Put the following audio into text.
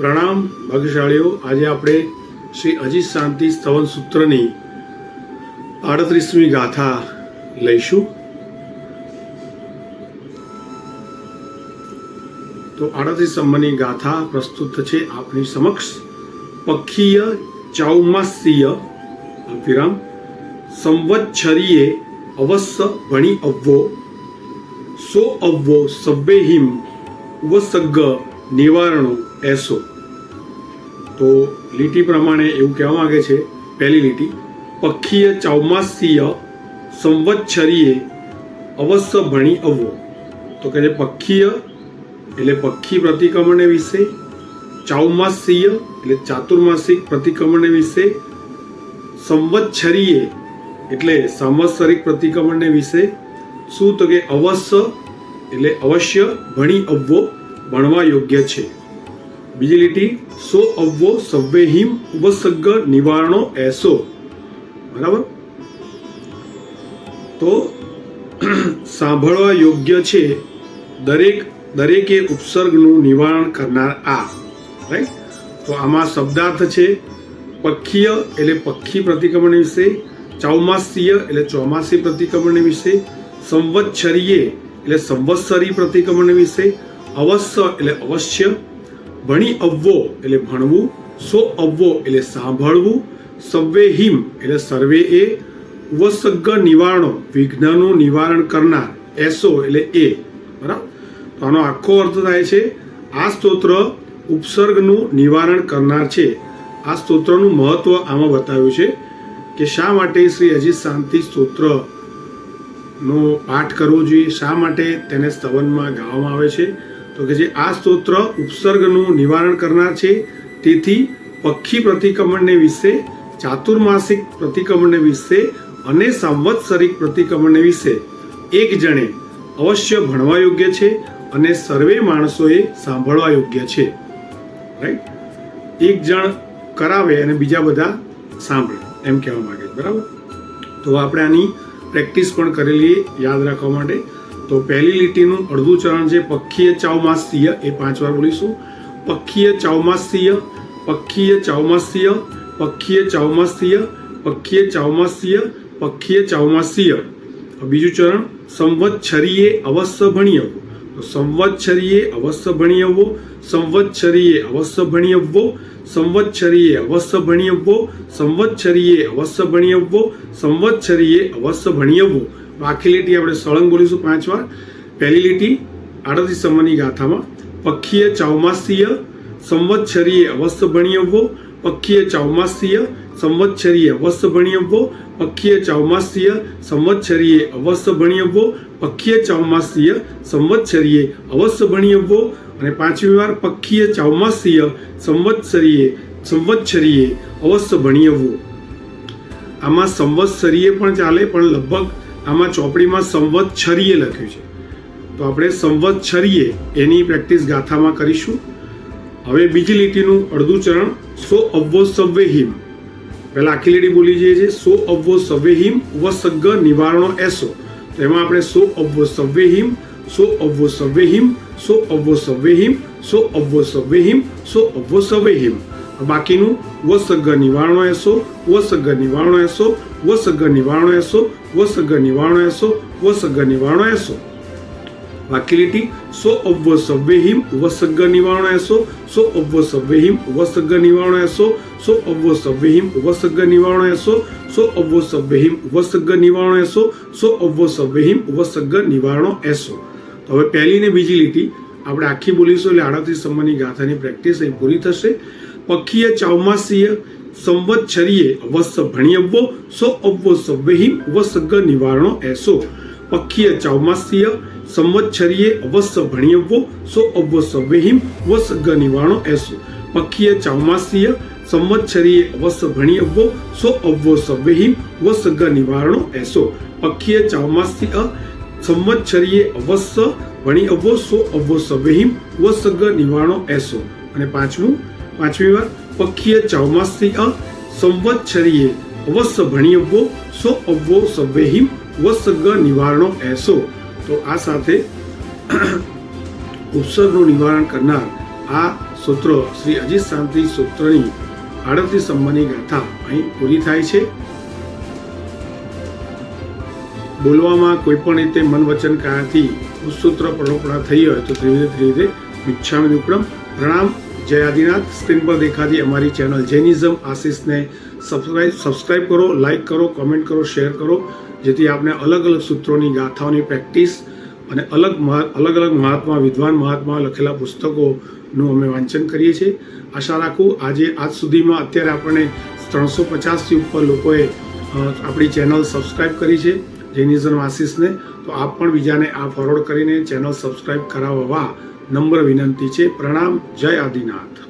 પ્રણામ ભાગ્યશાળીઓ। આજે આપણે શ્રી અજીત શાંતિ સ્તવન સૂત્રની 38મી ગાથા લઈશું। તો 38 નંબરની ગાથા પ્રસ્તુત છે આપની સમક્ષ। પક્ષીય ચૌમાસ્ય વિરામ સંવત્સરીએ અવશ્ય ભણી અવ્વો સો અવ્વો સભ્યહિમ ઉપસર્ગ નિવારણો એસો। તો લીટી પ્રમાણે એવું કહેવા માંગે છે, પહેલી લીટી પક્ષીય ચૌમાસ્ય સંવત્સરીએ અવશ્ય ભણી અવ્વો। તો કહે છે પક્ષીય એટલે પક્ષી પ્રતિક્રમણને વિશે, ચૌમાસ્ય એટલે ચાતુર્માસિક પ્રતિક્રમણને વિશે, સંવત્સરીએ એટલે સંવત્સરિક પ્રતિક્રમણને વિશે। શું તો કે અવશ્ય એટલે અવશ્ય ભણી અવ્વો ભણવા યોગ્ય છે। બીજી લીટી સો અવ્વો સવ્યહિમ ઉપસર્ગ નિવારણો એસો। બરાબર, તો સાંભળવા યોગ્ય છે દરેકે ઉપસર્ગનું નિવારણ કરનાર આ। રાઈટ, તો આમાં શબ્દાર્થ છે પક્ષીય એટલે પક્ષી પ્રતિક્રમણ વિશે, ચૌમાસ્ય એટલે ચોમાસી પ્રતિક્રમણ વિશે, સંવત્સરીએ એટલે સંવત્સરી પ્રતિક્રમણ વિશે, અવશ્ય એટલે અવશ્ય, ભણી અવ્વો એટલે ભણવું, સો અવ્વો એટલે સાંભળવું, સવ્યહિમ એટલે સર્વે એ, ઉપસર્ગ નિવારણો વિઘ્નનું નિવારણ કરનાર એસો એટલે એ। બરાબર, તો આનો આખો અર્થ થાય છે આ સ્તોત્ર ઉપસર્ગનું નિવારણ કરનાર છે। આ સ્તોત્રનું મહત્વ આમાં બતાવ્યું છે કે શા માટે શ્રી અજીત શાંતિ સ્તોત્રનો પાઠ કરવો જોઈએ, શા માટે તેને સ્તવનમાં ગાવામાં આવે છે। તો કે જે આ સ્તોત્ર ઉપસર્ગનું નિવારણ કરનાર છે, તેથી પક્ષી પ્રતિક્રમણને વિશે, ચાતુર્માસિક પ્રતિક્રમણને વિશે અને સંવત્સરિક પ્રતિક્રમણને વિશે એક જણે અવશ્ય ભણવા યોગ્ય છે અને સર્વે માણસોએ સાંભળવા યોગ્ય છે। રાઈટ, એક જણ કરાવે અને બીજા બધા સાંભળે એમ કહેવા માંગે છે। બરાબર, તો આપણે આની પ્રેક્ટિસ પણ કરેલી યાદ રાખવા માટે। તો પહેલી લીટીનું અડધું ચરણ છે પક્ષીય ચૌમાસ્ય, એ 5 વાર બોલીશું। પક્ષીય ચૌમાસ્ય, પક્ષીય ચૌમાસ્ય, પક્ષીય ચૌમાસ્ય, પક્ષીય ચૌમાસ્ય, પક્ષીય ચૌમાસ્ય। બીજું ચરણ સંવત્સરીએ અવશ્ય ભણી અવ્વો, તો સંવત્સરીએ અવશ્ય ભણી અવ્વો, સંવત્સરીએ અવશ્ય ભણી અવ્વો, સંવત્સરીએ અવશ્ય ભણી અવ્વો, સંવત્સરીએ અવશ્ય ભણી અવ્વો, સંવત્સરીએ અવશ્ય ભણી અવ્વો। આખી લીટી આપણે સળંગ બોલીશું 5 વાર। પહેલી લીટી 38 નંબરની ગાથામાં પક્ષીય ચૌમાસ્ય સંવત્સરીએ અવશ્ય ભણી અવ્વો, પક્ષીય ચૌમાસ્ય સંવત્સરીએ અવશ્ય ભણી અવ્વો, પક્ષીય ચૌમાસ્ય સંવત્સરીએ અવશ્ય ભણી અવ્વો, પક્ષીય ચૌમાસ્ય સંવત્સરીએ અવશ્ય ભણી અવ્વો। અને 5મી વાર પક્ષીય ચૌમાસ્ય સંવત્સરીએ અવશ્ય ભણી અવ્વો। આમાં સંવત્સરીએ પણ ચાલે, પણ લગભગ આમાં ચોપડીમાં સંવત્સરીએ લખ્યું છે, તો આપણે સંવત્સરીએ એની પ્રેક્ટિસ ગાથામાં કરીશું। હવે બીજી લીટીનું અડધું ચરણ સો અવ્વો સવ્યહિમ, પહેલા આખી લીટી બોલી જઈએ છીએ સો અવ્વો સવ્યહિમ ઉપસર્ગ નિવારણો એસો। તો એમાં આપણે સો અવ્વો સવ્યહિમ, સો અવ્વો સવ્યહિમ, સો અવ્વો સવ્યહિમ, સો અવ્વો સવ્યહિમ, સો અવ્વો સવ્યહિમ। બાકીનું ઉપસર્ગ નિવારણો એસો, ઉપસર્ગ નિવારણો એસો, ઉપસર્ગ નિવારણો એસો, ઉપસર્ગ નિવારણો એસો, ઉપસર્ગ નિવારણો એસો। બાકી લીટી સો અવ્વો સવ્યહિમ ઉપસર્ગ નિવારણો એસો, સો અવ્વો સવ્યહિમ ઉપસર્ગ નિવારણો એસો, સો અવ્વો સવ્યહિમ ઉપસર્ગ નિવારણો એસો, સો અવ્વો સવ્યહિમ ઉપસર્ગ નિવારણો એસો, સો અવ્વો સવ્યહિમ ઉપસર્ગ નિવારણો એસો। તો હવે પહેલી ને બીજી લીટી આપણે આખી બોલીશું એટલે 38 નંબરની ગાથાની પ્રેક્ટિસ અહીં પૂરી થશે। પક્ષીય ચૌમાસ્ય સંવત્સરીએ અવશ્ય ભણી અવ્વો, સો અવ્વો સવ્યહિમ ઉપસર્ગ નિવારણો એસો। પક્ષીય ચૌમાસ્ય સંવત્સરીએ અવશ્ય ભણી અવ્વો, સો અવ્વો સવ્યહિમ ઉપસર્ગ નિવારણો એસો। પક્ષીય ચૌમાસ્ય સંવત્સરીએ અવશ્ય ભણી અવ્વો, સો અવ્વો સવ્યહિમ ઉપસર્ગ નિવારણો એસો। પક્ષીય ચૌમાસ્ય સંવત્સરીએ અવશ્ય ભણી અવ્વો, સો અવ્વો સવ્યહિમ ઉપસર્ગ નિવારણો એસો। અને 5મી વાર પક્ષીય ચૌમાસ્ય સંવત્સરીએ અવશ્ય ભણી અવ્વો, સો અવ્વો સવ્યહિમ ઉપસર્ગ નિવારણો એસો। તો આ સાથે ઉપસર્ગનું નિવારણ કરનાર આ સૂત્ર શ્રી અજીત શાંતિ સૂત્રની 38 અંબરની ગાથા અહીં પૂરી થાય છે. બોલવામાં કોઈ પણ રીતે મન વચન કાયાથી ઉત્સૂત્ર પ્રલોપણા થઈ હોય તો ત્રિવિધે મિચ્છામિ દુક્કડમ. પ્રણામ. જય આદિનાથ. સ્ક્રીન પર દેખાતી અમારી ચેનલ જૈનિઝમ આશીષને સબસ્ક્રાઇબ કરો, લાઇક કરો, કોમેન્ટ કરો, શેર કરો, જેથી આપણે અલગ અલગ સૂત્રોની ગાથાઓની પ્રેક્ટિસ અને અલગ અલગ મહાત્મા વિદ્વાન મહાત્મા લખેલા પુસ્તકોનું અમે વાંચન કરીએ છીએ. આશા રાખું આજ સુધીમાં અત્યારે આપણને 350થી ઉપર લોકોએ આપણી ચેનલ સબસ્ક્રાઇબ કરી છે જૈનિઝમ આશીષને. તો આપ પણ બીજાને આ ફોરવર્ડ કરીને ચેનલ સબસ્ક્રાઇબ કરાવવા નમ્ર વિનંતી છે. પ્રણામ. જય આદિનાથ.